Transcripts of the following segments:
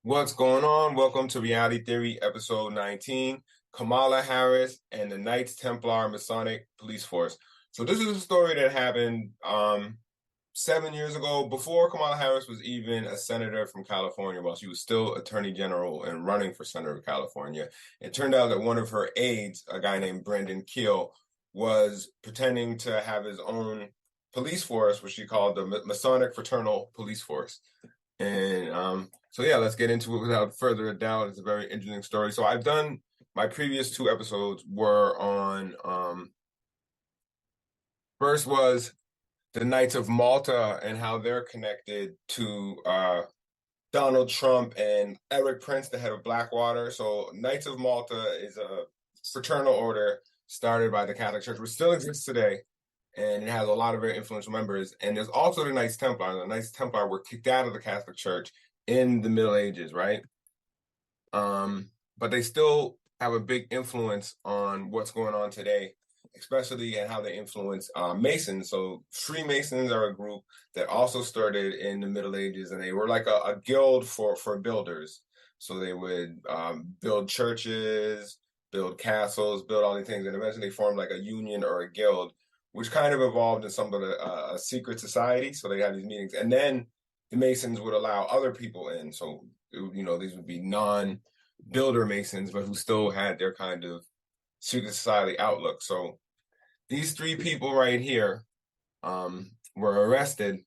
What's going on? Welcome to Reality Theory, episode 19, Kamala Harris and the Knights Templar Masonic Police Force. So this is a story that happened 7 years ago, before Kamala Harris was even a senator from California, while she was still Attorney General and running for Senator of California. It turned out that one of her aides, a guy named Brandon Kiel, was pretending to have his own police force, which she called the Masonic Fraternal Police Force. And so yeah, let's get into it without further ado. It's a very interesting story. So I've done my previous two episodes were on first was the Knights of Malta and how they're connected to Donald Trump and Eric Prince, the head of Blackwater. So Knights of Malta is a fraternal order started by the Catholic Church, which still exists today, and it has a lot of very influential members. And there's also the Knights Templar. The Knights Templar were kicked out of the Catholic Church in the Middle Ages, right? But they still have a big influence on what's going on today, especially in how they influence Masons. So Freemasons are a group that also started in the Middle Ages, and they were like a guild for builders. So they would build churches, build castles, build all these things, and eventually they formed like a union or a guild, which kind of evolved in some of a secret society. So they had these meetings, and then the Masons would allow other people in. So these would be non-builder Masons, but who still had their kind of secret society outlook. So these three people right here were arrested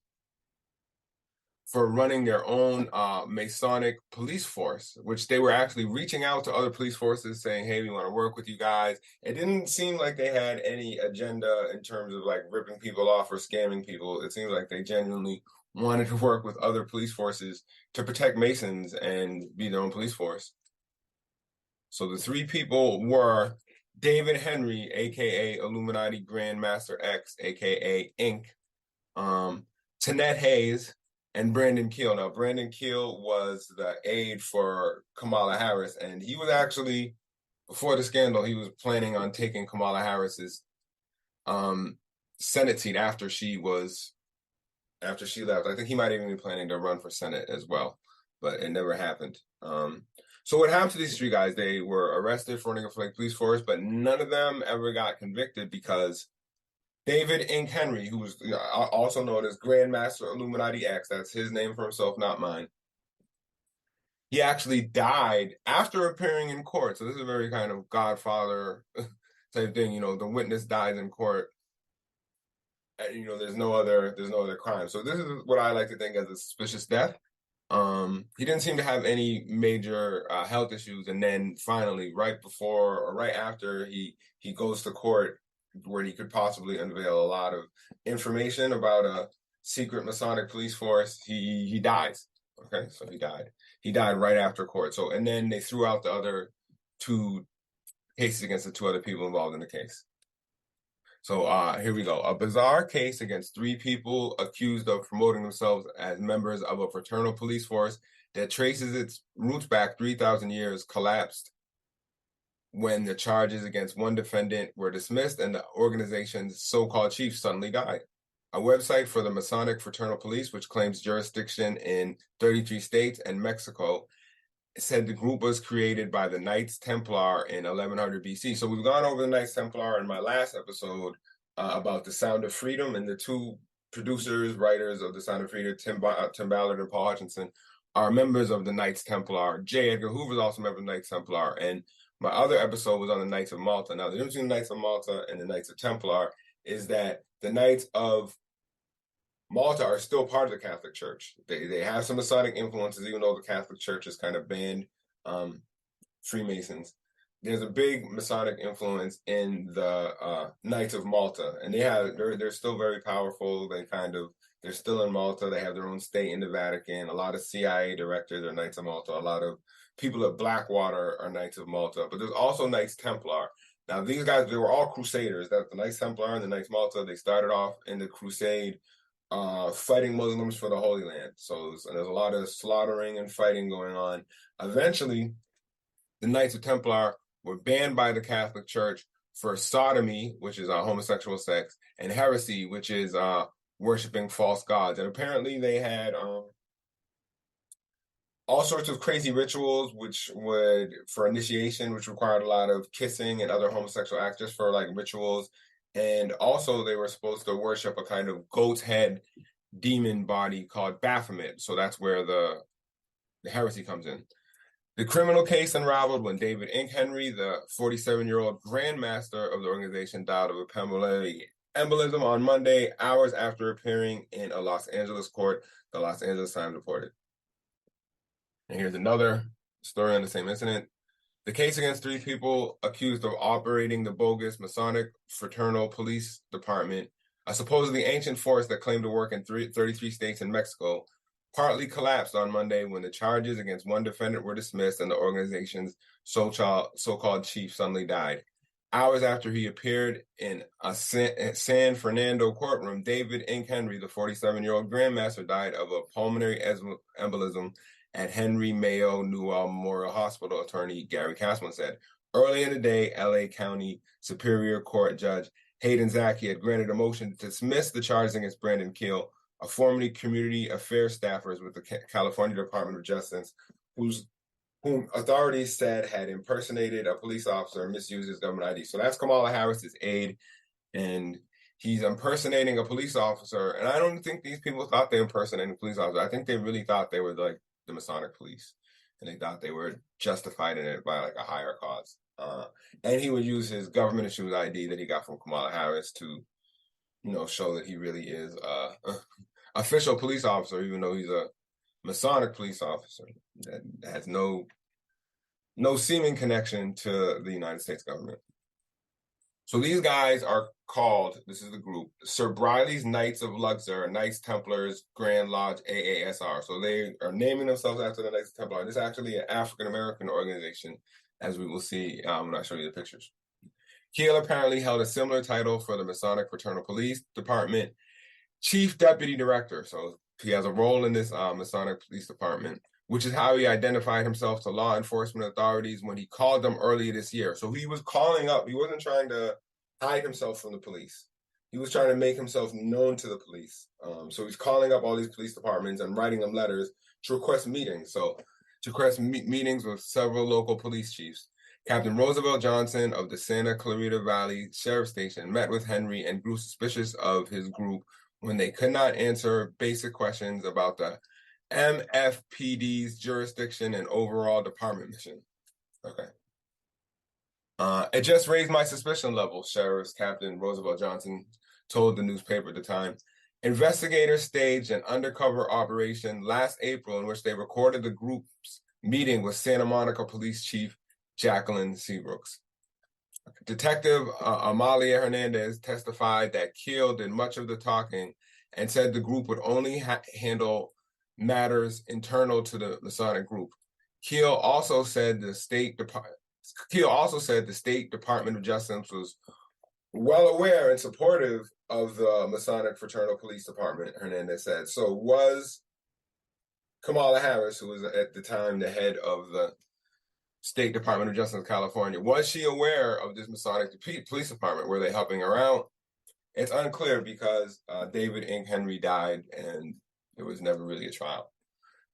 for running their own Masonic police force, which they were actually reaching out to other police forces saying, hey, we want to work with you guys. It didn't seem like they had any agenda in terms of like ripping people off or scamming people. It seems like they genuinely wanted to work with other police forces to protect Masons and be their own police force. So the three people were David Henry, aka Illuminati Grandmaster X, aka Inc., Tanette Hayes, and Brandon Kiel. Now, Brandon Kiel was the aide for Kamala Harris, and he was actually, before the scandal, he was planning on taking Kamala Harris's Senate seat after she left. I think he might even be planning to run for Senate as well, but it never happened. So what happened to these three guys? They were arrested for running for police force, but none of them ever got convicted because David Inc. Henry, who was also known as Grandmaster Illuminati X, that's his name for himself, not mine. He actually died after appearing in court. So this is a very kind of Godfather type thing. The witness dies in court. And, there's no other crime. So this is what I like to think as a suspicious death. He didn't seem to have any major health issues, and then finally, right before or right after he goes to court, where he could possibly unveil a lot of information about a secret Masonic police force, he dies. Okay, so he died. He died right after court. So, and then they threw out the other two cases against the two other people involved in the case. So here we go. A bizarre case against three people accused of promoting themselves as members of a fraternal police force that traces its roots back 3,000 years collapsed when the charges against one defendant were dismissed and the organization's so-called chief suddenly died. A website for the Masonic Fraternal Police, which claims jurisdiction in 33 states and Mexico, said the group was created by the Knights Templar in 1100 BC. So we've gone over the Knights Templar in my last episode about the Sound of Freedom, and the two producers, writers of the Sound of Freedom, Tim Ballard and Paul Hutchinson, are members of the Knights Templar. J. Edgar Hoover is also a member of the Knights Templar, and my other episode was on the Knights of Malta. Now, the difference between the Knights of Malta and the Knights of Templar is that the Knights of Malta are still part of the Catholic Church. They have some Masonic influences, even though the Catholic Church is kind of banned Freemasons. There's a big Masonic influence in the Knights of Malta, and they're still very powerful. They're still in Malta. They have their own state in the Vatican. A lot of CIA directors are Knights of Malta. A lot of people at Blackwater are Knights of Malta. But there's also Knights Templar. Now, these guys, they were all crusaders. That's the Knights Templar and the Knights Malta. They started off in the crusade fighting Muslims for the Holy Land. So there's a lot of slaughtering and fighting going on. Eventually, the Knights of Templar were banned by the Catholic Church for sodomy, which is homosexual sex, and heresy, which is worshiping false gods. And apparently they had all sorts of crazy rituals, for initiation, which required a lot of kissing and other homosexual acts just for like rituals. And also they were supposed to worship a kind of goat's head demon body called Baphomet. So that's where the heresy comes in. The criminal case unraveled when David Ink Henry, the 47-year-old grandmaster of the organization, died of a pulmonary embolism on Monday, hours after appearing in a Los Angeles court, the Los Angeles Times reported. And here's another story on the same incident. The case against 3 people accused of operating the bogus Masonic Fraternal Police Department, a supposedly ancient force that claimed to work in 33 states and Mexico, partly collapsed on Monday when the charges against one defendant were dismissed and the organization's so-called chief suddenly died. Hours after he appeared in a San Fernando courtroom, David Ink Henry, the 47-year-old grandmaster, died of a pulmonary embolism at Henry Mayo Newell Memorial Hospital, attorney Gary Castleman said. Early in the day, LA County Superior Court Judge Hayden Zaki had granted a motion to dismiss the charges against Brandon Kiel, a formerly community affairs staffer with the California Department of Justice, whom authorities said had impersonated a police officer and misused his government ID. So that's Kamala Harris's aide, and he's impersonating a police officer. And I don't think these people thought they were impersonating a police officer. I think they really thought they were like the Masonic police, and they thought they were justified in it by like a higher cause. And he would use his government issued ID that he got from Kamala Harris to, show that he really is a official police officer, even though he's a Masonic police officer that has no seeming connection to the United States government. So these guys are called, this is the group, Sir Briley's Knights of Luxor, Knights Templars, Grand Lodge, AASR. So they are naming themselves after the Knights Templar. And it's actually an African-American organization, as we will see when I show you the pictures. Kiel apparently held a similar title for the Masonic Fraternal Police Department, Chief Deputy Director. So he has a role in this Masonic Police Department, which is how he identified himself to law enforcement authorities when he called them earlier this year. So he was calling up. He wasn't trying to hide himself from the police. He was trying to make himself known to the police. So he's calling up all these police departments and writing them letters to request meetings. So to request meetings with several local police chiefs. Captain Roosevelt Johnson of the Santa Clarita Valley Sheriff Station met with Henry and grew suspicious of his group when they could not answer basic questions about the MFPD's jurisdiction and overall department mission. Okay. It just raised my suspicion level, Sheriff's Captain Roosevelt Johnson told the newspaper at the time. Investigators staged an undercover operation last April in which they recorded the group's meeting with Santa Monica Police Chief Jacqueline Seabrooks. Detective Amalia Hernandez testified that Kiel did much of the talking and said the group would only handle matters internal to the Masonic group. Kiel also said the State Department of Justice was well aware and supportive of the Masonic Fraternal Police Department, Hernandez said. So was Kamala Harris, who was at the time the head of the State Department of Justice in California, was she aware of this Masonic Police Department? Were they helping her out? It's unclear because David Ink Henry died and there was never really a trial.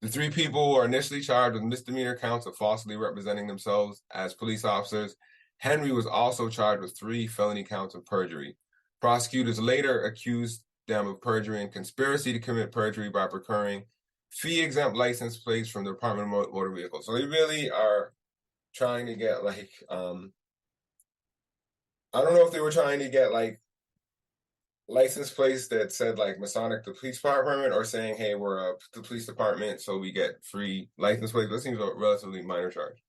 The 3 people were initially charged with misdemeanor counts of falsely representing themselves as police officers. Henry was also charged with 3 felony counts of perjury. Prosecutors later accused them of perjury and conspiracy to commit perjury by procuring fee-exempt license plates from the Department of Motor Vehicles. So they really are trying to get I don't know if they were trying to get license plates that said Masonic the police department, or saying, hey, we're the police department, so we get free license plates. That seems a relatively minor charge.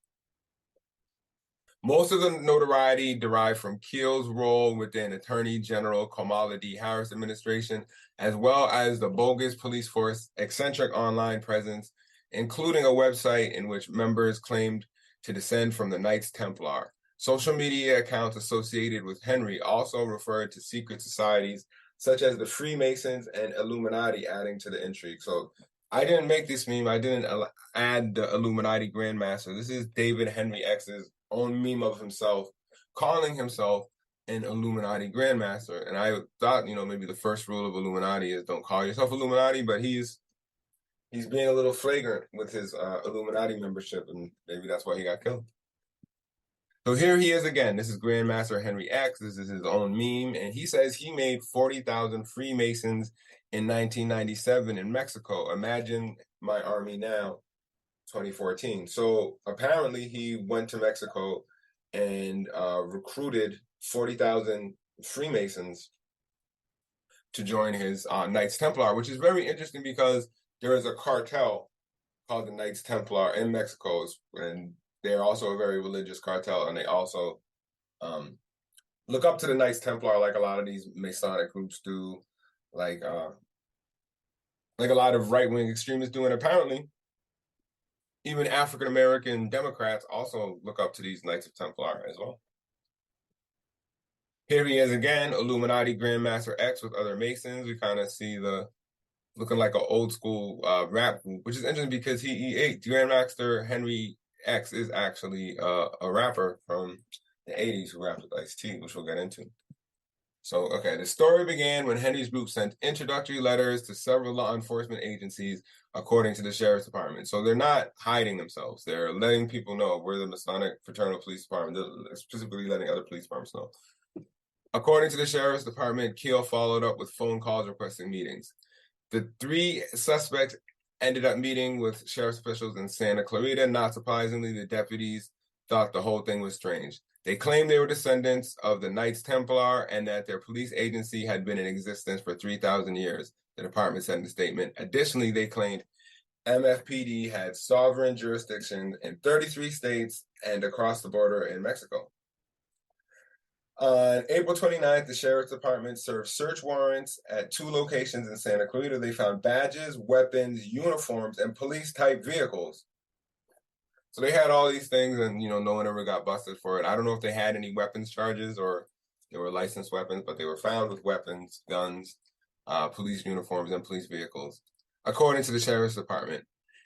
Most of the notoriety derived from Kiel's role within Attorney General Kamala D. Harris administration, as well as the bogus police force eccentric online presence, including a website in which members claimed to descend from the Knights Templar. Social media accounts associated with Henry also referred to secret societies such as the Freemasons and Illuminati, adding to the intrigue. So I didn't make this meme. I didn't add the Illuminati Grandmaster. This is David Henry X's own meme of himself, calling himself an Illuminati Grandmaster. And I thought, maybe the first rule of Illuminati is don't call yourself Illuminati, but he's he's being a little flagrant with his Illuminati membership, and maybe that's why he got killed. So here he is again. This is Grandmaster Henry X. This is his own meme, and he says he made 40,000 Freemasons in 1997 in Mexico. Imagine my army now, 2014. So apparently he went to Mexico and recruited 40,000 Freemasons to join his Knights Templar, which is very interesting because there is a cartel called the Knights Templar in Mexico, and they're also a very religious cartel, and they also look up to the Knights Templar like a lot of these Masonic groups do, like a lot of right-wing extremists do, and apparently even African-American Democrats also look up to these Knights of Templar as well. Here he is again, Illuminati Grandmaster X with other Masons. We kind of see the looking like an old school rap group, which is interesting because Grandmaster Henry X is actually a rapper from the 80s who rapped with Ice-T, which we'll get into. So, okay, the story began when Henry's group sent introductory letters to several law enforcement agencies, according to the Sheriff's Department. So they're not hiding themselves. They're letting people know we're the Masonic Fraternal Police Department, they're specifically letting other police departments know. According to the Sheriff's Department, Kiel followed up with phone calls requesting meetings. The three suspects ended up meeting with sheriff's officials in Santa Clarita. Not surprisingly, the deputies thought the whole thing was strange. They claimed they were descendants of the Knights Templar and that their police agency had been in existence for 3,000 years, the department said in a statement. Additionally, they claimed MFPD had sovereign jurisdiction in 33 states and across the border in Mexico. On April 29th, the Sheriff's Department served search warrants at 2 locations in Santa Clarita. They found badges, weapons, uniforms, and police-type vehicles. So they had all these things, and no one ever got busted for it. I don't know if they had any weapons charges or they were licensed weapons, but they were found with weapons, guns, police uniforms, and police vehicles. According to the Sheriff's Department,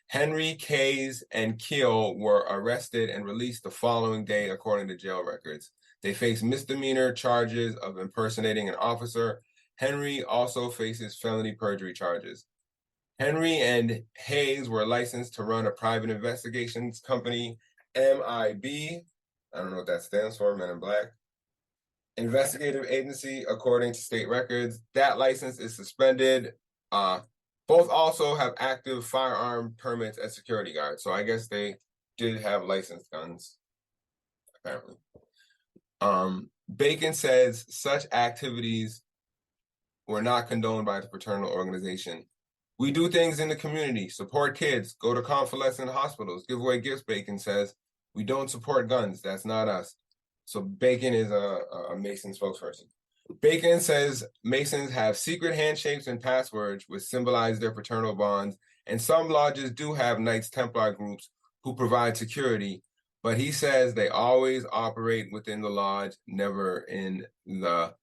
Henry, Kays, and Kiel were arrested and released the following day, according to jail records. They face misdemeanor charges of impersonating an officer. Henry also faces felony perjury charges. Henry and Hayes were licensed to run a private investigations company, MIB. I don't know what that stands for, Men in Black. Investigative agency, according to state records. That license is suspended. Both also have active firearm permits as security guards. So I guess they did have licensed guns, apparently. Bacon says such activities were not condoned by the fraternal organization. We do things in the community, support kids, go to convalescent hospitals, give away gifts, Bacon says. We don't support guns. That's not us. So Bacon is a Mason spokesperson. Bacon says Masons have secret handshakes and passwords which symbolize their fraternal bonds, and some lodges do have Knights Templar groups who provide security, but he says they always operate within the lodge, never in the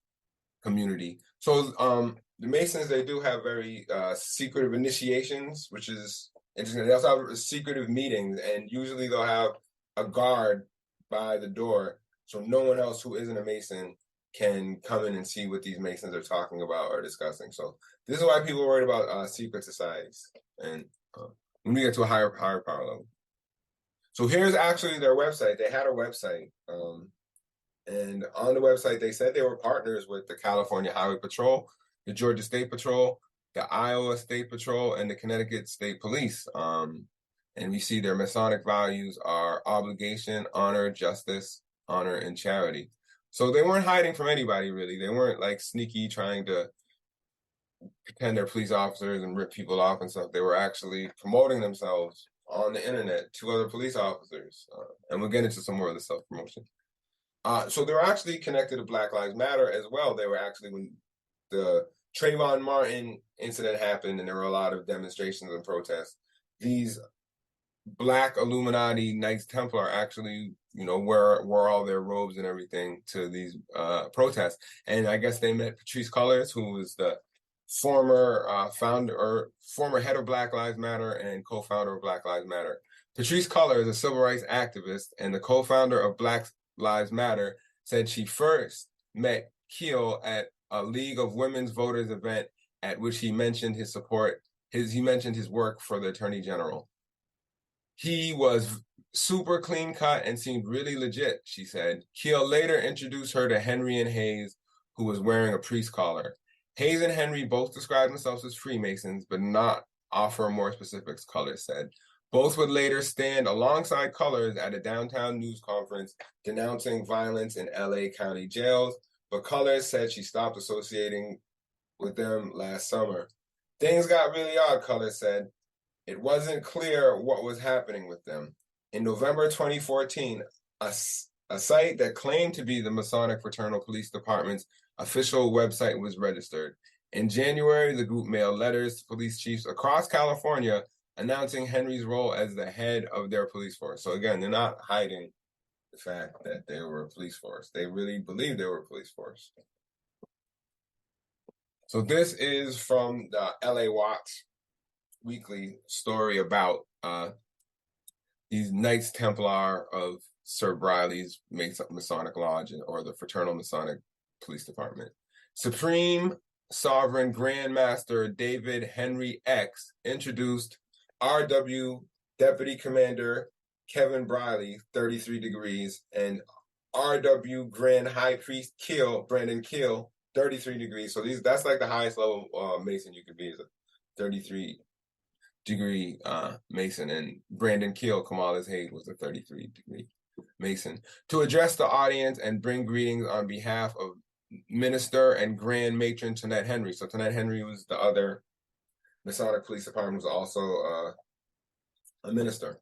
community. So the Masons, they do have very secretive initiations, which is interesting. They also have secretive meetings, and usually they'll have a guard by the door, so no one else who isn't a Mason can come in and see what these Masons are talking about or discussing. So this is why people are worried about secret societies, and when we get to a higher power level. So here's actually their website. They had a website, and on the website they said they were partners with the California Highway Patrol, the Georgia State Patrol, the Iowa State Patrol, and the Connecticut State Police. And we see their Masonic values are obligation, honor, justice, honor, and charity. So they weren't hiding from anybody, really. They weren't like sneaky trying to pretend they're police officers and rip people off and stuff. They were actually promoting themselves on the internet to other police officers. And we'll get into some more of the self-promotion. So they were actually connected to Black Lives Matter as well. They were actually, when the Trayvon Martin incident happened and there were a lot of demonstrations and protests, these Black Illuminati Knights Templar actually, wore all their robes and everything to these protests. And I guess they met Patrisse Cullors, who was the former founder or former head of Black Lives Matter and co-founder of Black Lives Matter. Patrisse Cullors, a civil rights activist and the co-founder of Black Lives Matter, said she first met Kiel at a League of Women's Voters event at which he mentioned his support he mentioned his work for the Attorney General. He was super clean cut and seemed really legit, she said. Kiel later introduced her to Henry and Hayes, who was wearing a priest collar. Hayes and Henry both described themselves as Freemasons, but not offer more specifics, Cullors said. Both would later stand alongside Cullors at a downtown news conference denouncing violence in LA County jails, but Cullors said she stopped associating with them last summer. Things got really odd, Cullors said. It wasn't clear what was happening with them. In November 2014, a site that claimed to be the Masonic Fraternal Police Department's official website was registered. In January, the group mailed letters to police chiefs across California announcing Henry's role as the head of their police force. So again, they're not hiding the fact that they were a police force. They really believed they were a police force. So this is from the LA Watch weekly story about these Knights Templar of Sir Briley's Masonic Lodge or the Fraternal Masonic Police Department. Supreme Sovereign Grandmaster David Henry X introduced RW Deputy Commander Kevin Briley, 33 degrees, and RW Grand High Priest Brandon Kiel, 33 degrees. So that's like the highest level Mason you could be, is a 33 degree Mason, and Brandon Kiel, Kamala's aide, was a 33 degree Mason, to address the audience and bring greetings on behalf of Minister and Grand Matron Tonette Henry. So Tonette Henry was the other Masonic Police Department, was also a minister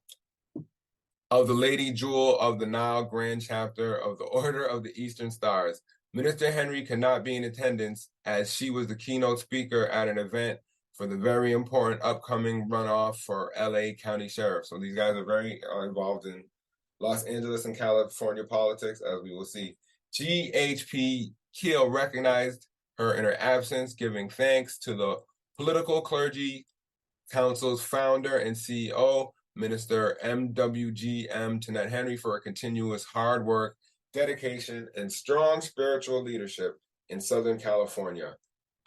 of the Lady Jewel of the Nile Grand Chapter of the Order of the Eastern Stars. Minister Henry could not be in attendance as she was the keynote speaker at an event for the very important upcoming runoff for LA County Sheriff. So these guys are very involved in Los Angeles and California politics, as we will see. GHP Kiel recognized her in her absence, giving thanks to the Political Clergy Council's founder and CEO, Minister MWGM Tonette Henry, for her continuous hard work, dedication, and strong spiritual leadership in Southern California.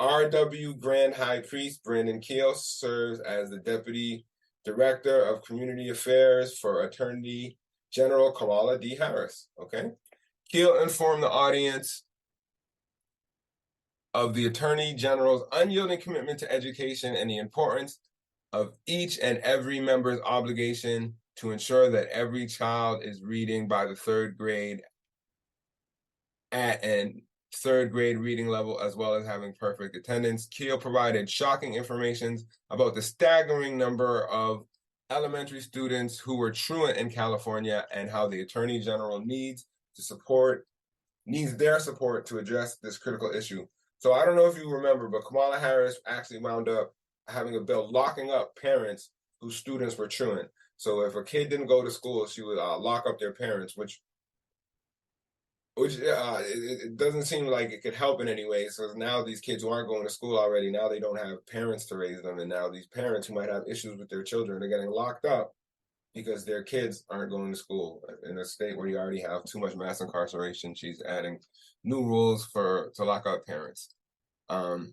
RW Grand High Priest Brandon Kiel serves as the Deputy Director of Community Affairs for Attorney General Kamala D. Harris. Okay. Kiel informed the audience of the Attorney General's unyielding commitment to education and the importance of each and every member's obligation to ensure that every child is reading by the third grade at an third grade reading level, as well as having perfect attendance. Kiel provided shocking information about the staggering number of elementary students who were truant in California and how the Attorney General needs their support to address this critical issue. So I don't know if you remember, but Kamala Harris actually wound up having a bill locking up parents whose students were truant. So if a kid didn't go to school, she would lock up their parents, which it doesn't seem like it could help in any way. So now these kids who aren't going to school already, now they don't have parents to raise them. And now these parents who might have issues with their children are getting locked up because their kids aren't going to school. In a state where you already have too much mass incarceration, she's adding new rules to lock up parents. Kiel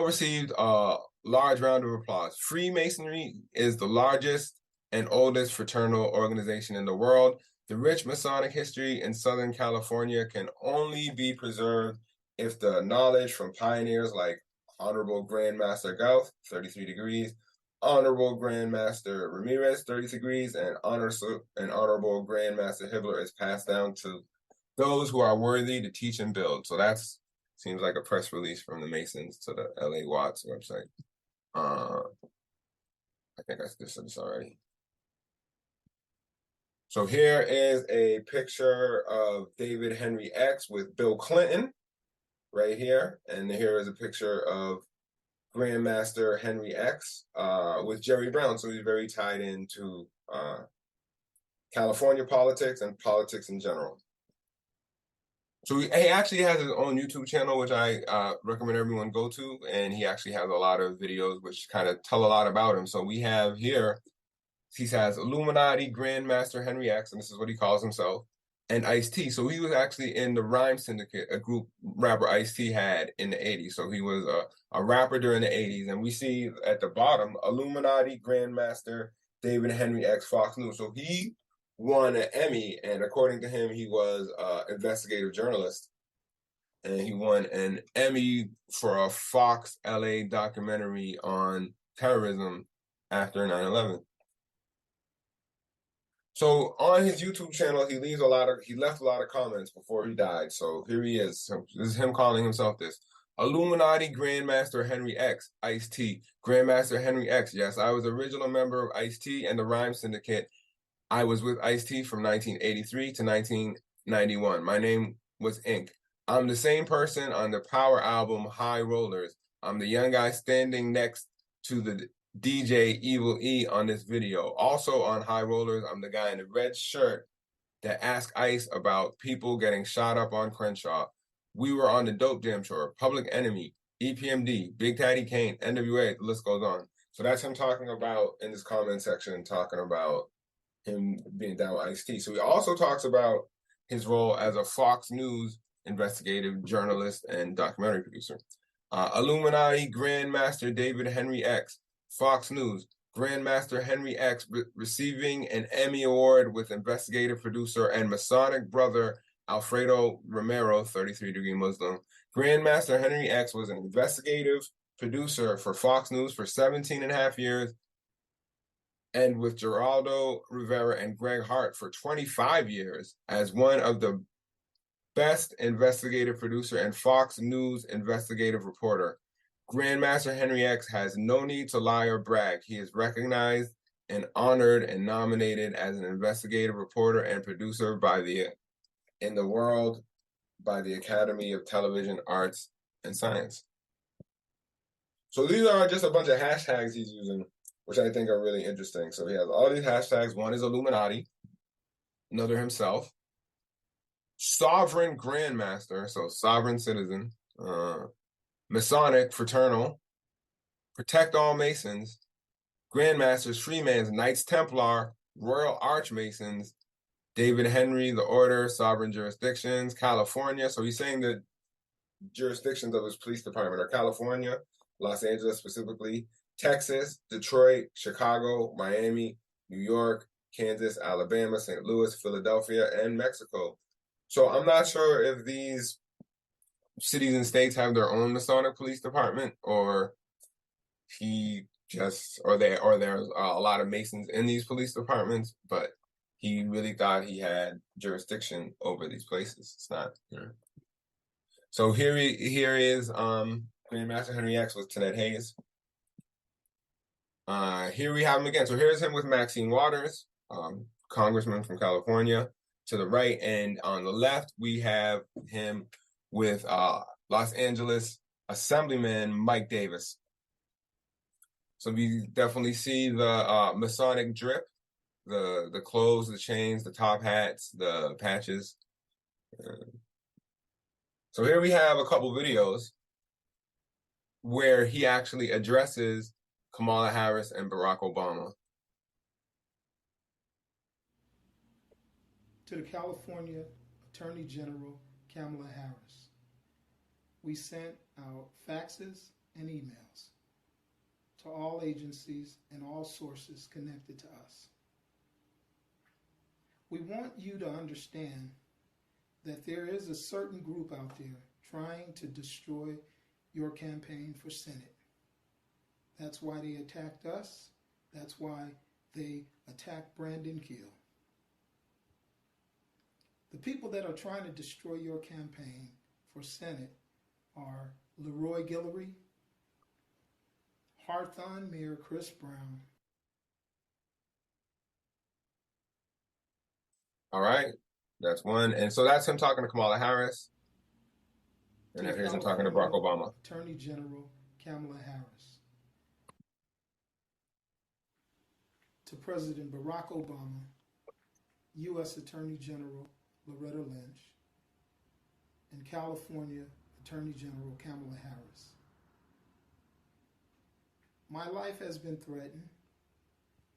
received a large round of applause. Freemasonry is the largest and oldest fraternal organization in the world. The rich Masonic history in Southern California can only be preserved if the knowledge from pioneers like Honorable Grandmaster Gauth, 33 degrees, Honorable Grandmaster Ramirez, 30 degrees, and Honorable Grandmaster Hibbler is passed down to those who are worthy to teach and build. So that's seems like a press release from the Masons to the LA Watts website. I think I did this already. So here is a picture of David Henry X with Bill Clinton right here. And here is a picture of Grandmaster Henry X with Jerry Brown. So he's very tied into California politics and politics in general. So he actually has his own YouTube channel, which I recommend everyone go to. And he actually has a lot of videos which kind of tell a lot about him. So we have here, he says Illuminati Grandmaster Henry X, and this is what he calls himself. and Ice-T. So he was actually in the Rhyme Syndicate, a group rapper Ice-T had in the 80s. So he was a rapper during the 80s. And we see at the bottom, Illuminati Grandmaster David Henry X, Fox News. So he won an Emmy, and according to him, he was an investigative journalist. And he won an Emmy for a Fox LA documentary on terrorism after 9/11. So on his YouTube channel, he left a lot of comments before he died. So here he is. So this is him calling himself this. Illuminati Grandmaster Henry X, Ice-T. Grandmaster Henry X. Yes, I was original member of Ice-T and the Rhyme Syndicate. I was with Ice-T from 1983 to 1991. My name was Ink. I'm the same person on the Power album High Rollers. I'm the young guy standing next to the DJ Evil E on this video. Also on High Rollers, I'm the guy in the red shirt that asked Ice about people getting shot up on Crenshaw. We were on the Dope Jam Tour, Public Enemy, EPMD, Big Daddy Kane, NWA, the list goes on. So that's him talking about, in this comment section, talking about him being down with Ice-T. So he also talks about his role as a Fox News investigative journalist and documentary producer. Illuminati Grandmaster David Henry X, Fox News. Grandmaster Henry X receiving an Emmy Award with investigative producer and Masonic brother Alfredo Romero, 33-degree Muslim. Grandmaster Henry X was an investigative producer for Fox News for 17 and a half years, and with Geraldo Rivera and Greg Hart for 25 years as one of the best investigative producer and Fox News investigative reporter. Grandmaster Henry X has no need to lie or brag. He is recognized and honored and nominated as an investigative reporter and producer in the world by the Academy of Television Arts and Science. So these are just a bunch of hashtags he's using, which I think are really interesting. So he has all these hashtags. One is Illuminati, another himself, Sovereign Grandmaster, so sovereign citizen, Masonic Fraternal, Protect All Masons, Grandmasters, Freemans, Knights Templar, Royal Archmasons, David Henry, the Order, Sovereign Jurisdictions, California. So he's saying that jurisdictions of his police department are California, Los Angeles specifically, Texas, Detroit, Chicago, Miami, New York, Kansas, Alabama, St. Louis, Philadelphia, and Mexico. So I'm not sure if these cities and states have their own Masonic police department, or there's a lot of Masons in these police departments, but he really thought he had jurisdiction over these places. It's not, you know. So here is Grandmaster Henry X with Tenet Hayes. Here we have him again. So here's him with Maxine Waters, congressman from California, to the right. And on the left, we have him with Los Angeles Assemblyman Mike Davis. So we definitely see the Masonic drip, the clothes, the chains, the top hats, the patches. So here we have a couple videos where he actually addresses Kamala Harris and Barack Obama. To the California Attorney General Kamala Harris, we sent out faxes and emails to all agencies and all sources connected to us. We want you to understand that there is a certain group out there trying to destroy your campaign for Senate. That's why they attacked us. That's why they attacked Brandon Kiel. The people that are trying to destroy your campaign for Senate are Leroy Guillory, Hawthorne Mayor Chris Brown. All right, that's one. And so that's him talking to Kamala Harris. And then here's him talking to Barack Obama. Attorney General Kamala Harris. To President Barack Obama, U.S. Attorney General Loretta Lynch, and California Attorney General Kamala Harris. My life has been threatened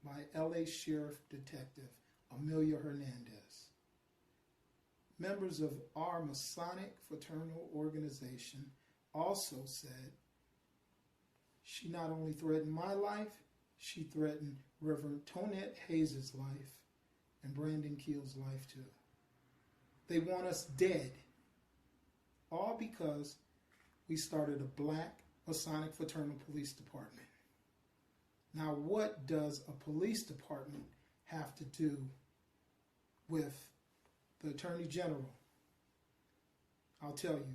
by L.A. Sheriff Detective Amelia Hernandez. members of our Masonic Fraternal Organization also said she not only threatened my life, she threatened Reverend Tonette Hayes' life and Brandon Kiel's life too. They want us dead, all because we started a black Masonic Fraternal Police Department. Now, what does a police department have to do with the Attorney General? I'll tell you,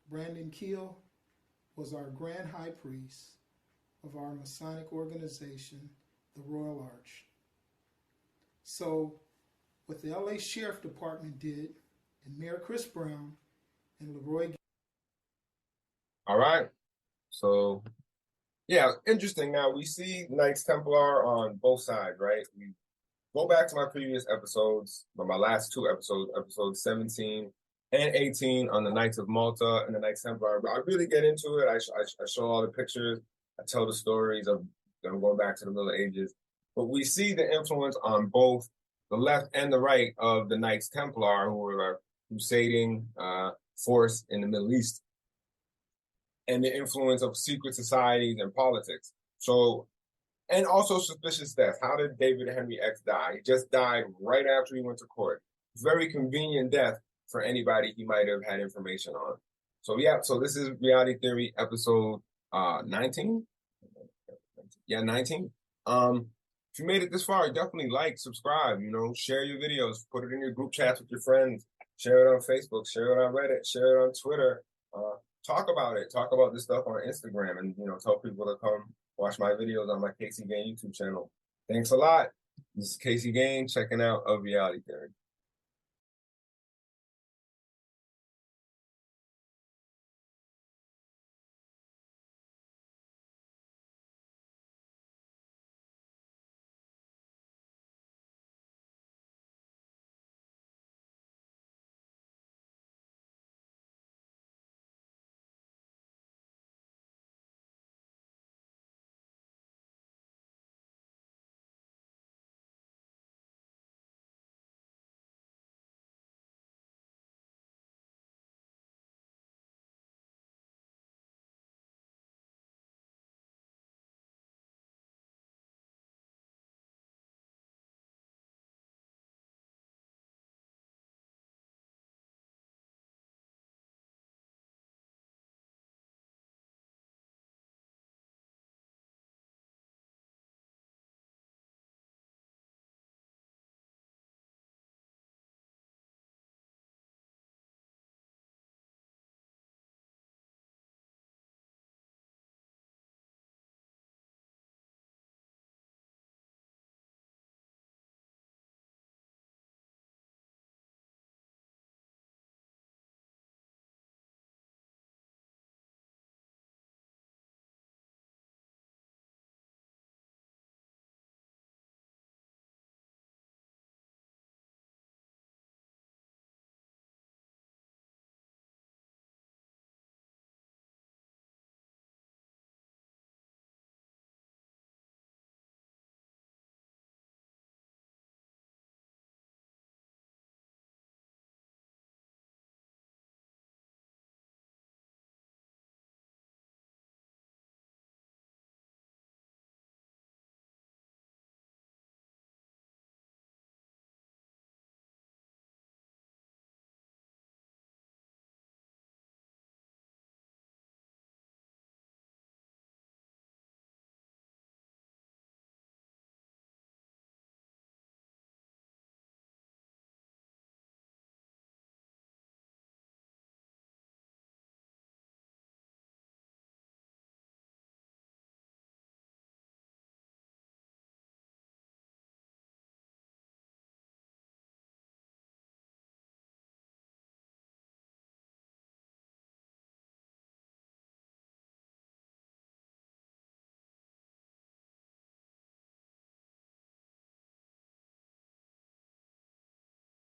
Brandon Kiel was our Grand High Priest of our Masonic organization, the Royal Arch. So, what the LA Sheriff Department did, and Mayor Chris Brown and Leroy. All right. So, yeah, interesting. Now, we see Knights Templar on both sides, right? We go back to my previous episodes, my last two episodes, episodes 17 and 18 on the Knights of Malta and the Knights Templar. I really get into it. I show all the pictures. I tell the stories of them going back to the Middle Ages. But we see the influence on both the left and the right of the Knights Templar, who were a crusading force in the Middle East, and the influence of secret societies and politics. So, and also suspicious death. How did David Henry X die? He just died right after he went to court. Very convenient death for anybody he might have had information on. So yeah, so this is Reality Theory episode 19. Yeah, 19. If you made it this far, definitely like, subscribe, share your videos, put it in your group chats with your friends, share it on Facebook, share it on Reddit, share it on Twitter. Talk about it. Talk about this stuff on Instagram, and tell people to come watch my videos on my Casey Gain YouTube channel. Thanks a lot. This is Casey Gain checking out of Reality Theory.